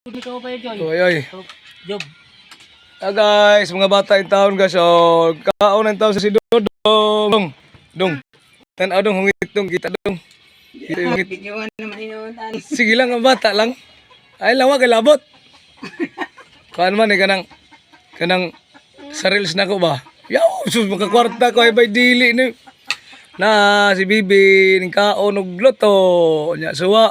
Ikaw pa Joy. Oy, oy. Job. Guys, mga bata in town guys. Oh, kaon ng taon sa si Dodong. Dong. Tanaw dong hungit dong kita dong. Kita hungit. Bigyan naman inuuntan. Sige lang ang bata lang. Ay lang wa kay labot. Kuan man ni kanang sa reels na ko ba? Yaw, sus makakwarta ko ay bay dili ni. Na si Bibi ning kaon og luto. Nya suwa.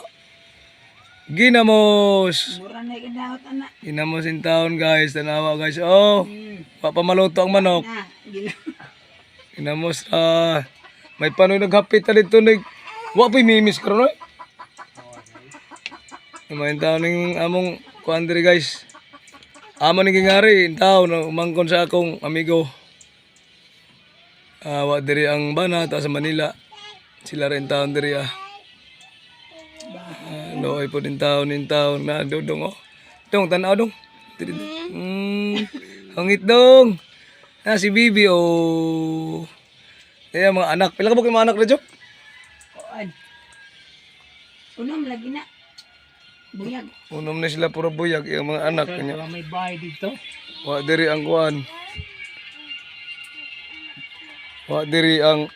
Ginamos. Mura na ikadahot, anak. Ginamos in town guys. Tanawa guys. Oh. Papamaluto ang manok. Na, Ginamos may panoy naghapit ta dito nig. Wa pa mimis karon oy. Main taon ning among kuan diri guys. Amo ning gingari in town umangkon sa akong amigo. Wa diri ang bana ta sa Manila. Sila rin taon diri Looy po din taon na dodong oh. Dong tanaw dong. Hangit dong. Si Bibi oh. Kaya mga anak, pila ka ba kayo mga anak na Jok? Kuan. Unom lagi na. Buyag. Unom na sila puro buyag yung mga anak kanya. May bahay dito. Wa diri ang kuan. Wa diri ang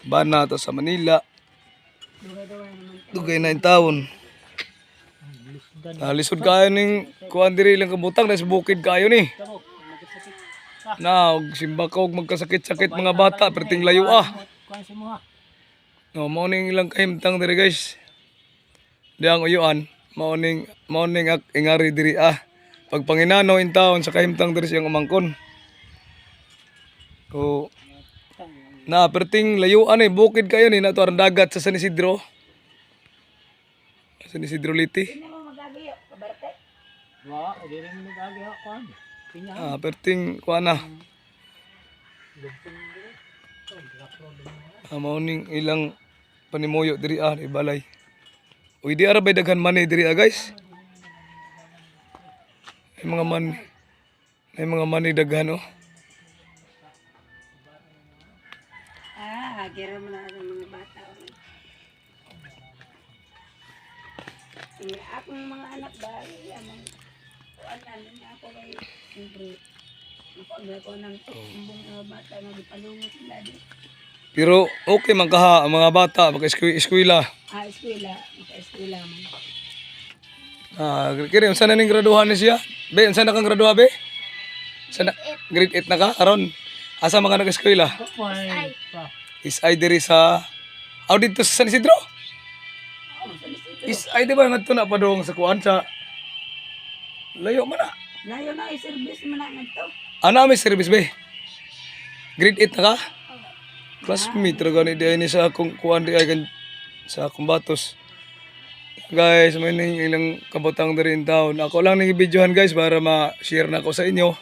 bana to sa Manila. Dugay na in taon. Lisod kayo ning kuan diri lang kabutang na sa bukid kayo ni. Na simba ko magkasakit-sakit mga bata perting layo Kuan sa mga. No, morning ilang kahimtang diri guys. Di ang uyuan, morning ak ingari diri Pag panginano in taon sa kahimtang diri siyang umangkon. So na perting layuan bukid kayo ni nato ang dagat sa San Isidro. San Isidro Liti. Sino mo magagayo? Kabarte? Wa, di rin mo nag-agi kuan. Pinya. Perting kuan na. Morning ilang panimuyo diri di balay. Uy di ara bay daghan money diri guys. May mga money daghan oh. Gira mo na ang mga bata. Akong mga anak dahil yan. Kuan na ako kay siyempre. Ako ng mga bata na ipalungo sila din. Pero okay man kaha ang mga bata mag-eskwela. Eskwela. Eskwela man. Kiri unsa na ning graduhan ni siya? Be, unsa na kang graduha be? Sana grade 8 na ka aron. Asa man ka nag-eskwela? Is ay diri sa dito sa San Isidro? Is ay di ba ngadto na pa dong sa kuan sa layo man na. Layo na i-service man na nagto. Ana may service be? Grade 8 na ka? Classmate ra gani di ay ni sa akong kuan di ay kan sa akong batos. Guys, may ning ilang kabutang diri in town. Ako lang ning videohan guys para ma-share na ko sa inyo.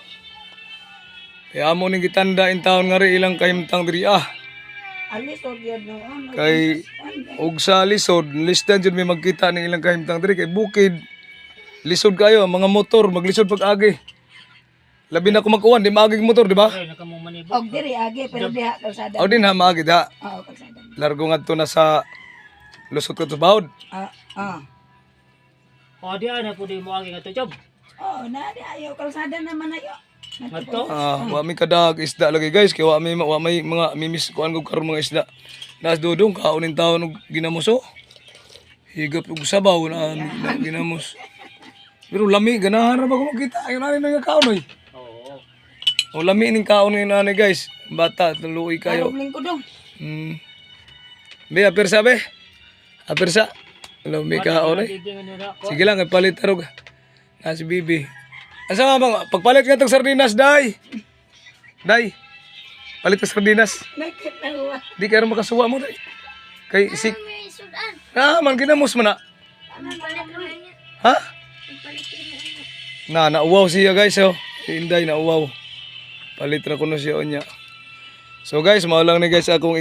Kaya amo ning gitanda in town nga ri ilang kahimtang diri Alisod yun no. Kay og sa lisod, lisdan jud may magkita ning ilang kahimtang diri kay bukid. Lisod kayo mga motor maglisod pag agi. Labi na ko magkuwan, di maagig motor, di ba? Ay, nakamu manibok. Og diri agi pero diha kalsada. O din ha maagid ha. Oo, kalsada. Largo ngadto na sa lusot ko to bahod. O di ana pud mo agi nga job. Oo, na di ayo kalsada naman ayo. Ngadto. Wa mi kadag isda lagi guys, kay wa may mga mimis kuan ko karon mga isda. Nas dudong kaunin taon og ginamuso. Higap og sabaw na ginamos. Pero lami ganahan ra ba ko makita ayo na nga kaon oy. O lami ning kaon ni nanay guys. Bata tuluoy kayo. Karon ko dong. Be apersa be. Apersa. Lami kaon eh. Sige lang ipalit tarog. Na si Bibi. Asa nga bang pagpalit nga tong sardinas day. Day. Palit ka sardinas. Nakitawa. Di ka rin makasuwa mo day. Kay isik. Man ginamos mo na. Ha? Nauwaw siya guys oh. Si Inday nauwaw. Palit ra ko na siya niya. So guys, mao lang ni guys akong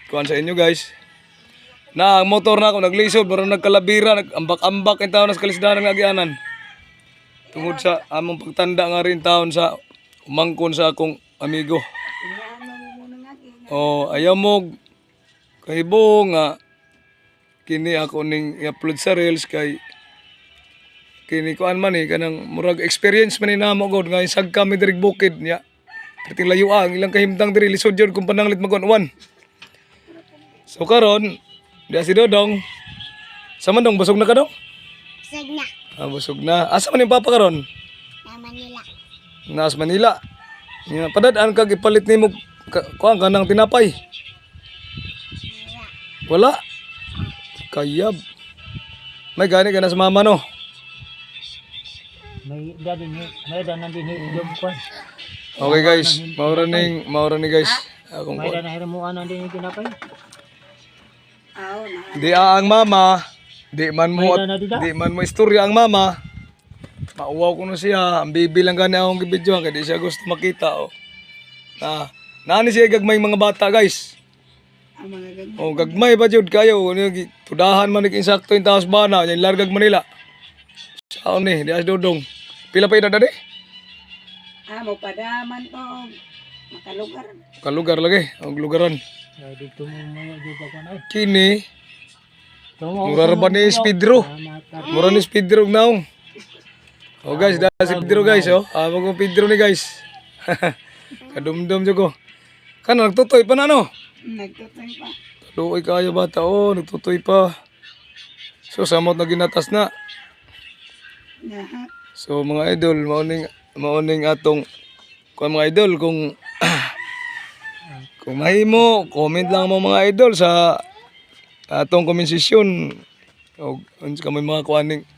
kuan sa inyo guys. Na ang motor na ako naglisod, pero nagkalabira, nagambak-ambak in taon sa kalisdanan ng agyanan. Tungod sa among pagtanda nga rin taon sa umangkon sa akong amigo. Ayaw mo kahibo nga kini ako ning i-upload sa reels kay kini kuan man kanang murag experience man ni namo god nga isag kami diri bukid nya. Perting layo ang ilang kahimtang diri lisod jud kung pananglit magon-uwan. So karon, di si Dodong. Sa man dong busog na ka dong? Busog na. Ah, busog na. Asa man yung papa karon? Na Manila. Nas Manila. Nga padadaan kag ipalit nimo kuan kanang tinapay. Wala. Kayab. May gani ka na sa mama no. May dadin ni, may danan din ni job kwan. Okay guys, maura ni guys. Akong May danan hira mo anan din yung tinapay. Aw, na. di ang mama, di man mo May danan dida. di man mo istorya ang mama. Mauwaw ko na siya, ang bibi lang gani akong gibidyoan kaya di siya gusto makita oh. Nani siya gagmay mga bata guys. Ang mga ganyan. Oh, gagmay ba jud kayo? Tudahan man ning insakto yung taos bana, yung largag Manila. Saan ni, di as Dodong. Pila pa edad ani? Mo padaman to. Makalugar. Kalugar lagi, ang lugaran. Ay dito mo mga job pa kwan ay. Kini, Tungo. mura ba ni Speedro? Mura ni Speedro now. Oh guys, dahil si Pedro guys oh. Kong Pedro ni guys. Kadumdum jud ko. Kana nagtutoy pa na no. Nagtutoy pa. Luoy kayo bata oh, nagtutoy pa. So samot na ginatas na. Lahat. So mga idol, mauning atong kung mga idol kung kung mahimo, comment lang mo mga idol sa atong comment session. O unsa kami mga kuaning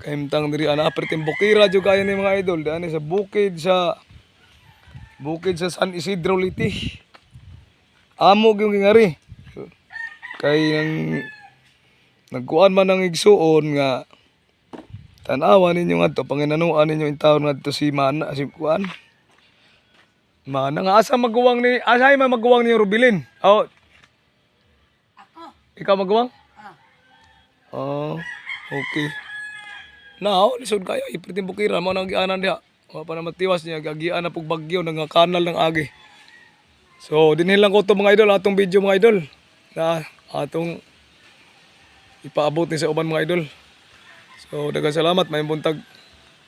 kahimtang diri ana aperting bukira jud kayo ni mga idol dani sa bukid sa San Isidro Liti. Amo gyud ngari. Kay nang nagkuan man ang igsuon nga tan-awa ninyo ngadto panginanuan ninyo in taon ngadto si Mana si kuan. Mana nga asa maguwang ni asay man maguwang ni Rubilin. Oh. Ako. Ikaw maguwang? Ah. Oh, okay. Now, lisod kayo, ipriting bukira mo nang gianan diha. Wa pa na matiwas niya, gagian na pug bagyo nga kanal ng agi. So, dinhin lang ko to mga idol, atong video mga idol. Na atong ipaabot ni sa uban mga idol. So, daghang salamat, may buntag.